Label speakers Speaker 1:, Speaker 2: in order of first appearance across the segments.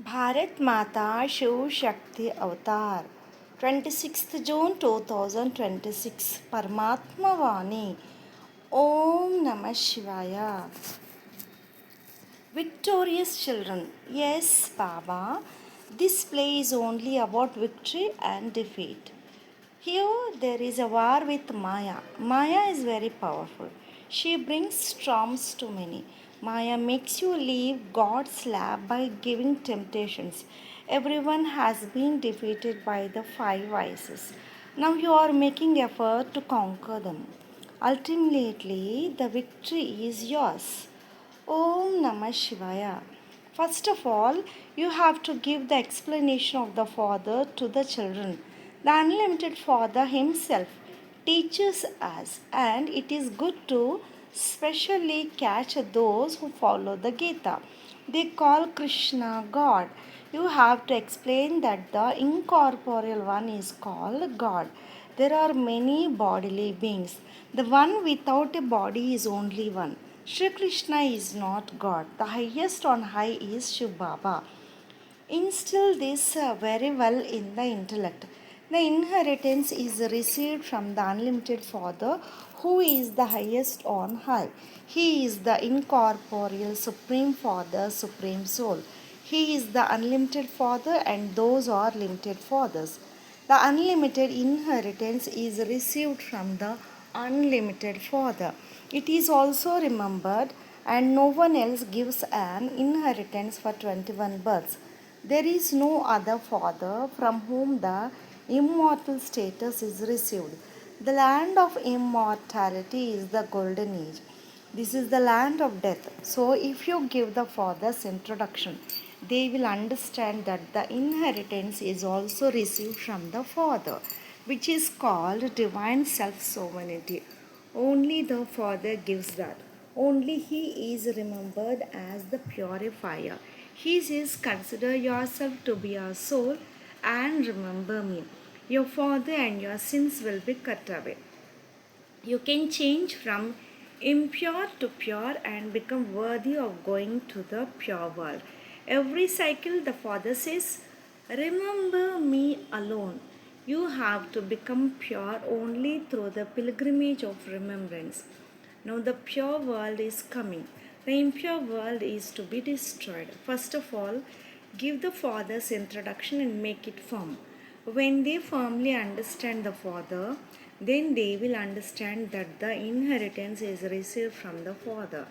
Speaker 1: Bharat Mata Shiv Shakti Avtar 26th June 2026 Parmatma Vaani Om Namah Shivaya. Victorious children. Yes, Baba, this play is only about victory and defeat. Here there is a war with Maya. Maya is very powerful. She brings storms to many. Maya makes you leave God's lap by giving temptations. Everyone has been defeated by the five vices. Now you are making effort to conquer them. Ultimately, the victory is yours. Om Namah Shivaya. First of all, you have to give the explanation of the Father to the children. The unlimited Father Himself teaches us, and it is good to specially catch those who follow the Gita. They call Krishna God. You have to explain that the incorporeal one is called God. There are many bodily beings. The one without a body is only one. Shri Krishna is not God. The highest on high is Shiv Baba. Instill this very well in the intellect. The inheritance is received from the unlimited Father, who is the highest on high. He is the incorporeal Supreme Father, Supreme Soul. He is the unlimited Father, and those are limited fathers. The unlimited inheritance is received from the unlimited Father. It is also remembered, and no one else gives an inheritance for 21 births. There is no other Father from whom the immortal status is received. The land of immortality is the golden age. This is the land of death. So, if you give the Father's introduction, they will understand that the inheritance is also received from the Father, which is called divine self sovereignty. Only the Father gives that. Only He is remembered as the purifier. He says, consider yourself to be a soul and remember me. Your Father and your sins will be cut away. You can change from impure to pure and become worthy of going to the pure world. Every cycle, the Father says, remember me alone. You have to become pure only through the pilgrimage of remembrance. Now the pure world is coming. The impure world is to be destroyed. First of all, give the Father's introduction and make it firm. When they firmly understand the Father, then they will understand that the inheritance is received from the Father.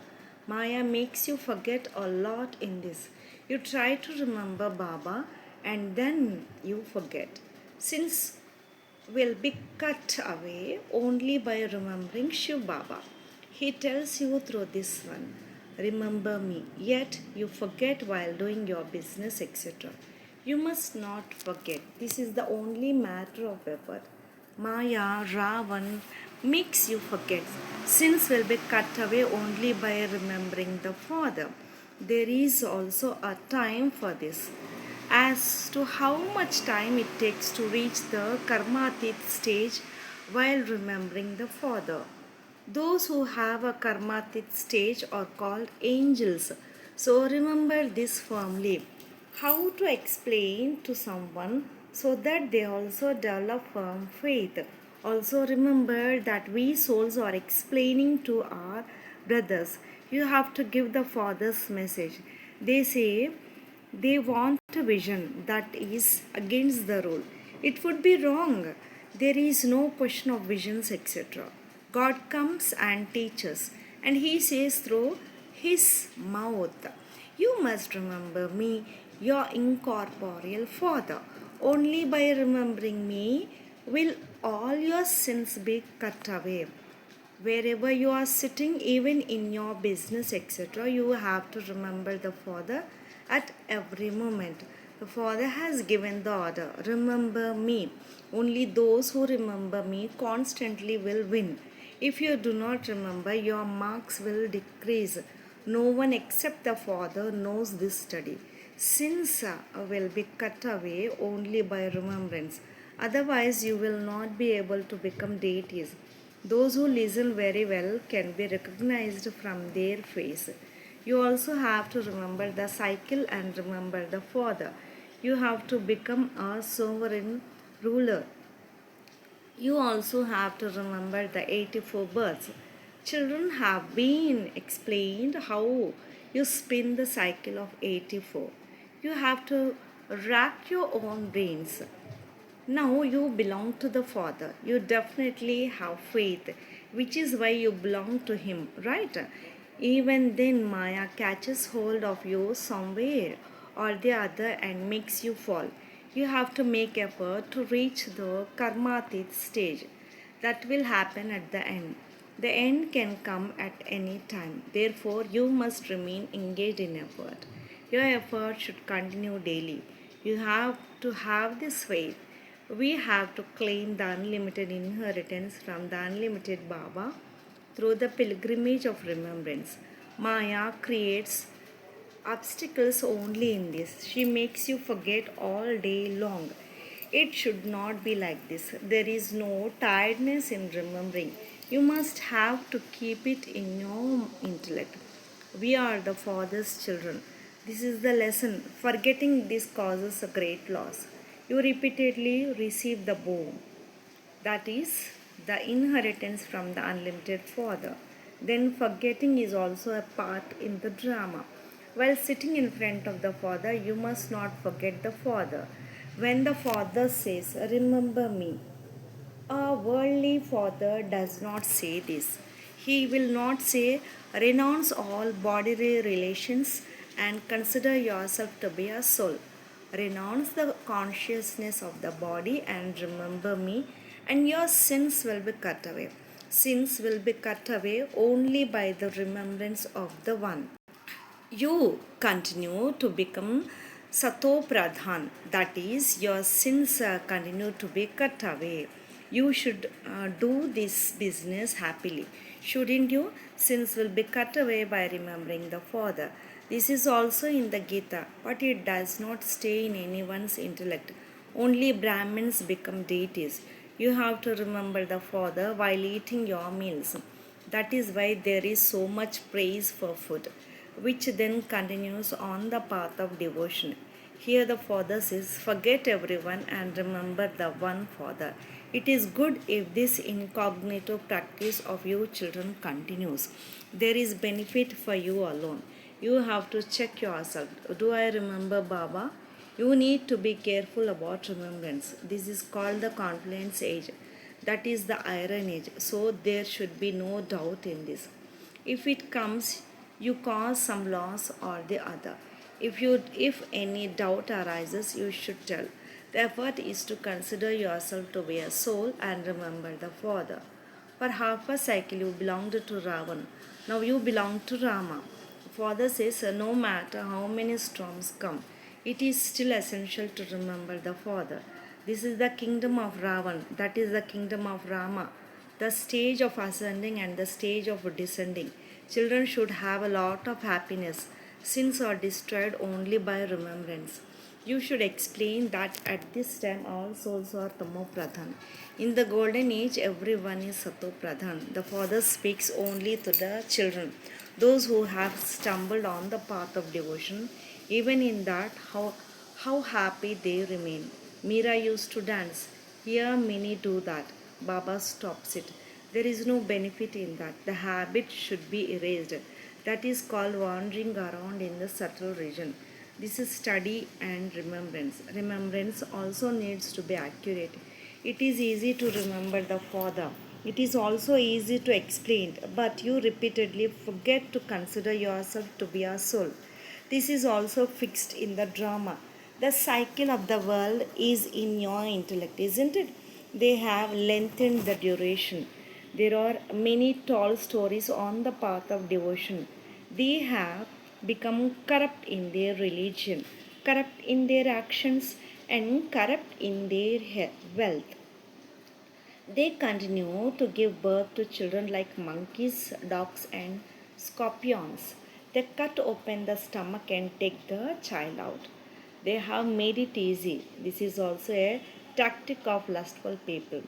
Speaker 1: Maya makes you forget a lot in this. You try to remember Baba and then you forget. Since will be cut away only by remembering Shiv Baba. He tells you through this one, remember me, yet you forget while doing your business, etc. You must not forget. This is the only matter of effort. Maya, Ravan makes you forget. Sins will be cut away only by remembering the Father. There is also a time for this. As to how much time it takes to reach the karmatit stage while remembering the Father. Those who have a karmatit stage are called angels. So remember this firmly. How to explain to someone so that they also develop firm faith. Also remember that we souls are explaining to our brothers. You have to give the Father's message. They say they want a vision that is against the rule. It would be wrong. There is no question of visions, etc. God comes and teaches, and He says through His mouth, you must remember me, your incorporeal Father. Only by remembering me will all your sins be cut away. Wherever you are sitting, even in your business, etc., you have to remember the Father at every moment. The Father has given the order, remember me. Only those who remember me constantly will win. If you do not remember, your marks will decrease. No one except the Father knows this study. Sins will be cut away only by remembrance. Otherwise, you will not be able to become deities. Those who listen very well can be recognized from their face. You also have to remember the cycle and remember the father. You have to become a sovereign ruler. You also have to remember the 84 births. Children have been explained how you spin the cycle of 84. You have to rack your own brains. Now you belong to the Father. You definitely have faith, which is why you belong to Him, right? Even then, Maya catches hold of you somewhere or the other and makes you fall. You have to make effort to reach the karmatit stage. That will happen at the end. The end can come at any time. Therefore, you must remain engaged in effort. Your effort should continue daily. You have to have this faith. We have to claim the unlimited inheritance from the unlimited Baba through the pilgrimage of remembrance. Maya creates obstacles only in this. She makes you forget all day long. It should not be like this. There is no tiredness in remembering. You must have to keep it in your intellect. We are the Father's children. This is the lesson. Forgetting this causes a great loss. You repeatedly receive the boon, that is, the inheritance from the unlimited Father. Then forgetting is also a part in the drama. While sitting in front of the Father, you must not forget the Father. When the Father says, "Remember me," a worldly father does not say this. He will not say, "Renounce all bodily relations and consider yourself to be a soul." Renounce the consciousness of the body and remember me, and your sins will be cut away. Sins will be cut away only by the remembrance of the One. You continue to become Sato Pradhan, that is, your sins continue to be cut away. You should do this business happily, shouldn't you? Sins will be cut away by remembering the Father. This is also in the Gita, but it does not stay in anyone's intellect. Only Brahmins become deities. You have to remember the Father while eating your meals. That is why there is so much praise for food, which then continues on the path of devotion. Here the Father says, "Forget everyone and remember the one Father." It is good if this incognito practice of you children continues. There is benefit for you alone. You have to check yourself. Do I remember Baba? You need to be careful about remembrance. This is called the confluence age. That is the iron age. So there should be no doubt in this. If it comes, you cause some loss or the other. If any doubt arises, you should tell. The effort is to consider yourself to be a soul and remember the Father. For half a cycle you belonged to Ravan. Now you belong to Rama. Father says, no matter how many storms come, it is still essential to remember the Father. This is the kingdom of Ravan, that is the kingdom of Rama, the stage of ascending and the stage of descending. Children should have a lot of happiness. Sins are destroyed only by remembrance. You should explain that at this time all souls are Tamo Pradhan. In the golden age, everyone is Sato Pradhan. The Father speaks only to the children, those who have stumbled on the path of devotion. Even in that, how happy they remain. Meera used to dance. Here many do that. Baba stops it. There is no benefit in that. The habit should be erased. That is called wandering around in the subtle region. This is study and remembrance. Remembrance also needs to be accurate. It is easy to remember the Father. It is also easy to explain, but you repeatedly forget to consider yourself to be a soul. This is also fixed in the drama. The cycle of the world is in your intellect, isn't it? They have lengthened the duration. There are many tall stories on the path of devotion. They have become corrupt in their religion, corrupt in their actions, and corrupt in their wealth. They continue to give birth to children like monkeys, dogs, and scorpions. They cut open the stomach and take the child out. They have made it easy. This is also a tactic of lustful people.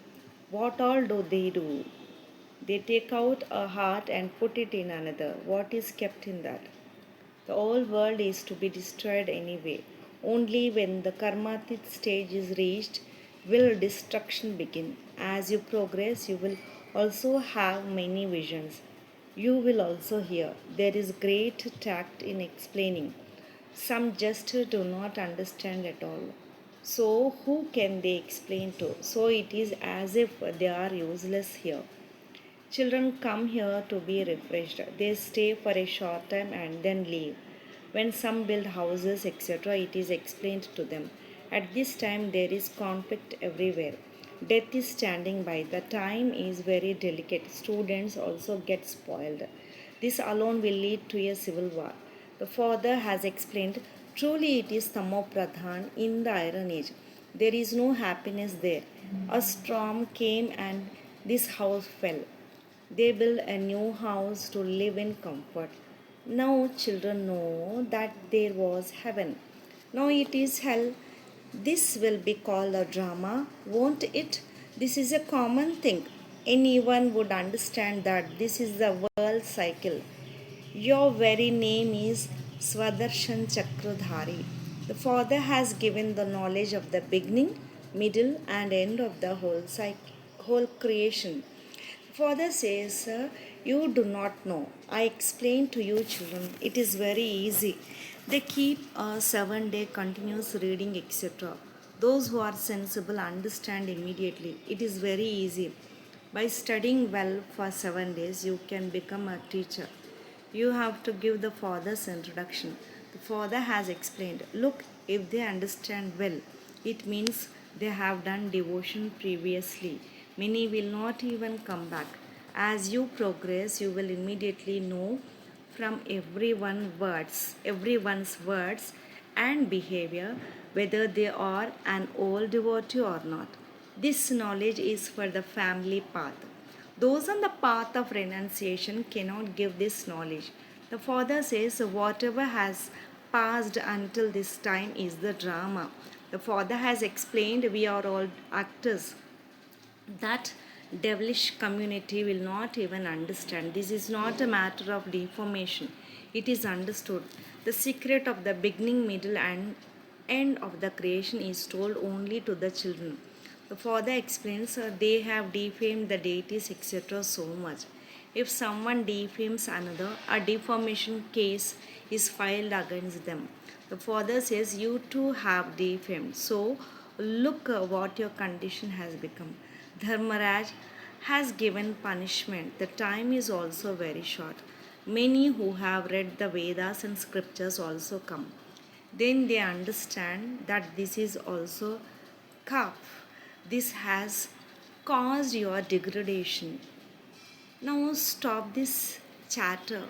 Speaker 1: What all do they do? They take out a heart and put it in another. What is kept in that? The old world is to be destroyed anyway. Only when the karmatit stage is reached will destruction begin. As you progress, you will also have many visions. You will also hear. There is great tact in explaining. Some just do not understand at all. So, who can they explain to? So, it is as if they are useless here. Children come here to be refreshed. They stay for a short time and then leave. When some build houses, etc., it is explained to them. At this time, there is conflict everywhere. Death is standing by. The time is very delicate. Students also get spoiled. This alone will lead to a civil war. The father has explained truly it is Tamo Pradhan in the Iron Age. There is no happiness there. A storm came and this house fell. They built a new house to live in comfort. Now children know that there was heaven. Now it is hell. This will be called a drama, won't it? This is a common thing. Anyone would understand that this is the world cycle. Your very name is Swadarshan Chakradhari. The Father has given the knowledge of the beginning, middle, and end of the whole creation. Father says, you do not know. I explain to you, children. It is very easy. They keep a 7 day continuous reading, etc. Those who are sensible understand immediately. It is very easy. By studying well for 7 days, you can become a teacher. You have to give the father's introduction. The father has explained, look, if they understand well, it means they have done devotion previously. Many will not even come back. As you progress, you will immediately know from everyone's words and behavior whether they are an old devotee or not. This knowledge is for the family path. Those on the path of renunciation cannot give this knowledge. The Father says, whatever has passed until this time is the drama. The Father has explained we are all actors. That devilish community will not even understand. This is not a matter of deformation, it is understood. The secret of the beginning, middle, and end of the creation is told only to the children. The father explains they have defamed the deities, etc., so much. If someone defames another, a defamation case is filed against them. The father says, you too have defamed. So, look what your condition has become. Dharmaraj has given punishment. The time is also very short. Many who have read the Vedas and scriptures also come. Then they understand that this is also calf. This has caused your degradation. Now stop this chatter.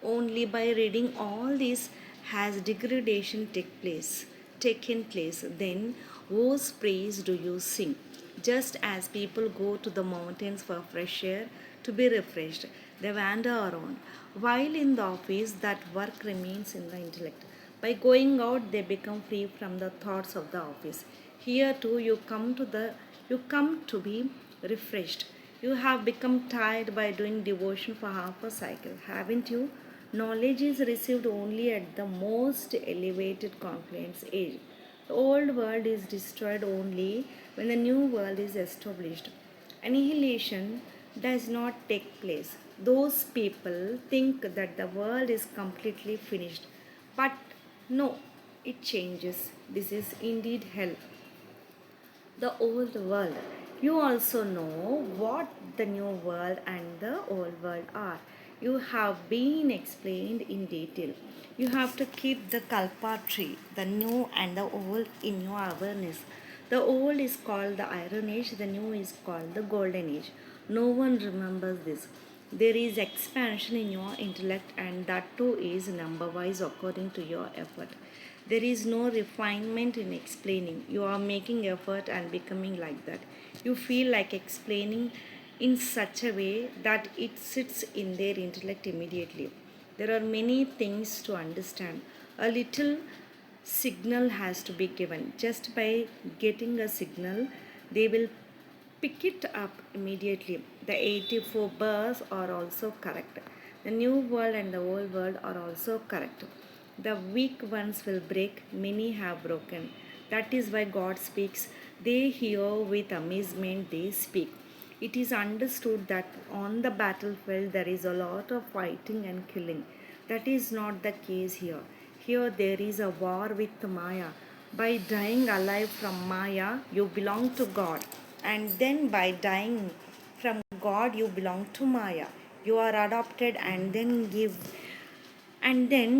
Speaker 1: Only by reading all this has degradation taken place. Then whose praise do you sing? Just as people go to the mountains for fresh air to be refreshed, they wander around. While in the office, that work remains in the intellect. By going out, they become free from the thoughts of the office. Here too, you come to be refreshed. You have become tired by doing devotion for half a cycle, haven't you? Knowledge is received only at the most elevated confluence age. The old world is destroyed only when the new world is established. Annihilation does not take place. Those people think that the world is completely finished. But no, it changes. This is indeed hell, the old world. You also know what the new world and the old world are. You have been explained in detail. You have to keep the kalpa tree, the new and the old, in your awareness. The old is called the Iron Age, the new is called the Golden Age. No one remembers this. There is expansion in your intellect, and that too is number wise according to your effort. There is no refinement in explaining. You are making effort and becoming like that. You feel like explaining in such a way that it sits in their intellect immediately. There are many things to understand. A little signal has to be given. Just by getting a signal, they will pick it up immediately. The 84 births are also correct. The new world and the old world are also correct. The weak ones will break, many have broken. That is why God speaks. They hear with amazement, they speak. It is understood that on the battlefield there is a lot of fighting and killing. That is not the case here. Here there is a war with Maya. By dying alive from Maya, you belong to God. And then by dying from God, you belong to Maya. You are adopted and then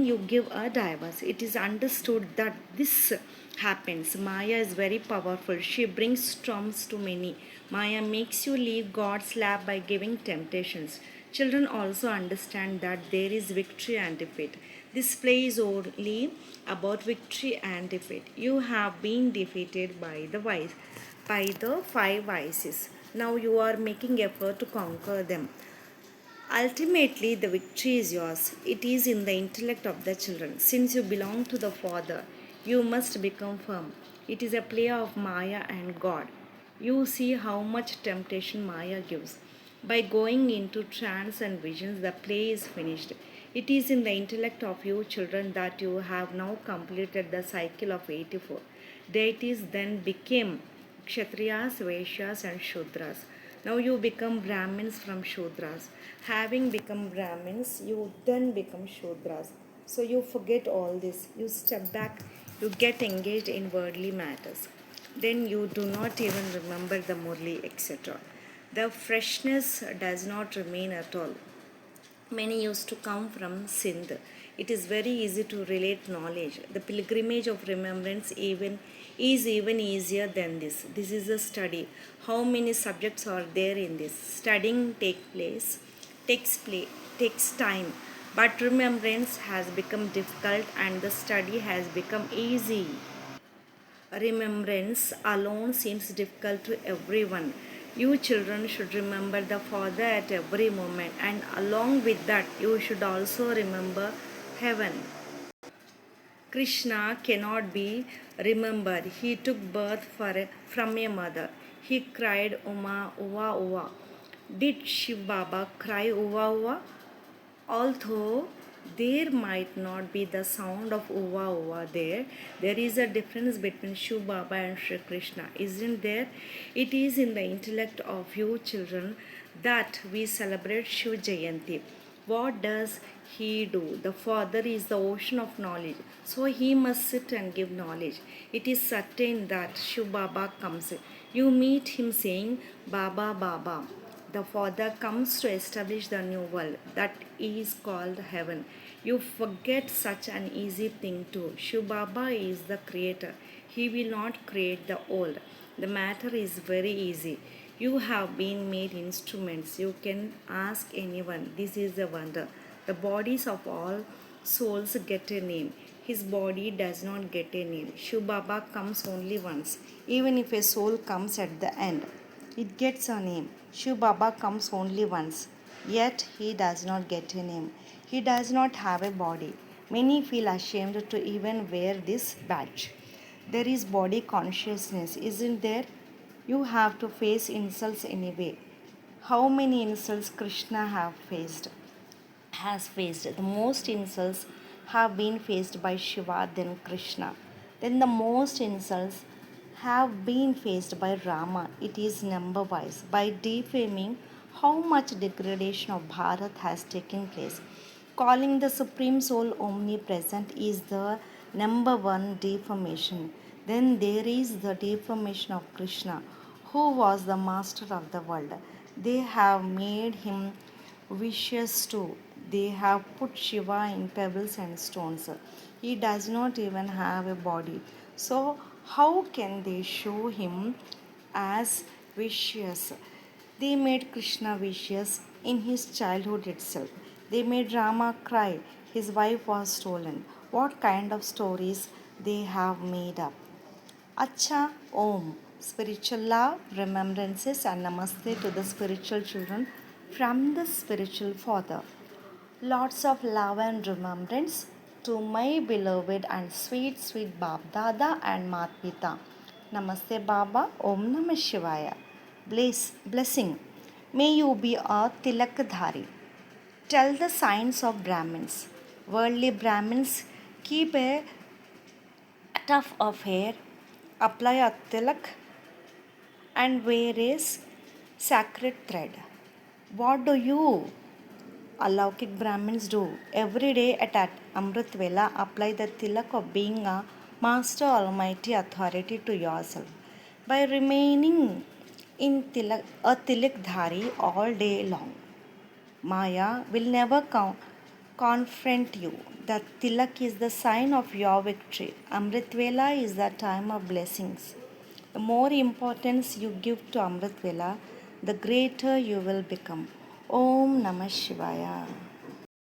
Speaker 1: you give a divorce. It is understood that this happens. Maya is very powerful. She brings storms to many. Maya makes you leave God's lap by giving temptations. Children also understand that there is victory and defeat. This play is only about victory and defeat. You have been defeated by the five vices. Now you are making effort to conquer them. Ultimately, the victory is yours. It is in the intellect of the children. Since you belong to the Father, you must become firm. It is a play of Maya and God. You see how much temptation Maya gives. By going into trance and visions, the play is finished. It is in the intellect of you children that you have now completed the cycle of 84. Deities then became Kshatriyas, Vaishyas, and Shudras. Now you become Brahmins from Shudras. Having become Brahmins, you then become Shudras. So you forget all this. You step back, you get engaged in worldly matters. Then you do not even remember the Murli, etc. The freshness does not remain at all. Many used to come from Sindh. It is very easy to relate knowledge. The pilgrimage of remembrance even easier than this. This is a study. How many subjects are there in this? Studying takes time. But remembrance has become difficult and the study has become easy. Remembrance alone seems difficult to everyone. You children should remember the Father at every moment, and along with that, you should also remember heaven. Krishna cannot be remembered. He took birth from a mother. He cried Uma, Uva, Uva. Did Shiv Baba cry Uva, Uva? Although there might not be the sound of Uva Uva there is a difference between Shiv Baba and Sri Krishna, isn't there? It is in the intellect of you children that we celebrate Shiv Jayanti. What does he do? The Father is the ocean of knowledge, so he must sit and give knowledge. It is certain that Shiv Baba comes. You meet him saying, Baba, Baba. The Father comes to establish the new world that is called heaven. You forget such an easy thing too. Shiv Baba is the creator. He will not create the old. The matter is very easy. You have been made instruments. You can ask anyone. This is a wonder. The bodies of all souls get a name. His body does not get a name. Shiv Baba comes only once. Even if a soul comes at the end, it gets a name. Shiv Baba comes only once, yet he does not get a name. He does not have a body. Many feel ashamed to even wear this badge. There is body consciousness, isn't there? You have to face insults anyway. How many insults Krishna has faced? The most insults have been faced by Shiva, then Krishna. Then the most insults have been faced by Rama. It is number wise. By defaming, how much degradation of Bharat has taken place. Calling the Supreme Soul omnipresent is the number one defamation. Then there is the defamation of Krishna, who was the master of the world. They have made him vicious too. They have put Shiva in pebbles and stones. He does not even have a body. So, how can they show him as vicious? They made Krishna vicious in his childhood itself. They made Rama cry. His wife was stolen. What kind of stories they have made up? Acha Om. Spiritual love, remembrances, and namaste to the spiritual children from the spiritual father. Lots of love and remembrance to my beloved and sweet, sweet Bab Dada and Mat Pita. Namaste Baba. Om Namah Shivaya. Blessing. May you be a tilakdhari. Tell the signs of Brahmins. Worldly Brahmins Keep a tuft of hair, apply a tilak, and wear a sacred thread. What do you Alaukik Brahmins do? Every day at Amrit Vela, apply the tilak of being a master almighty authority to yourself. By remaining in a tilak dhari all day long, Maya will never confront you. The tilak is the sign of your victory. Amritvela is the time of blessings. The more importance you give to Amritvela, the greater you will become. Om Namah Shivaya.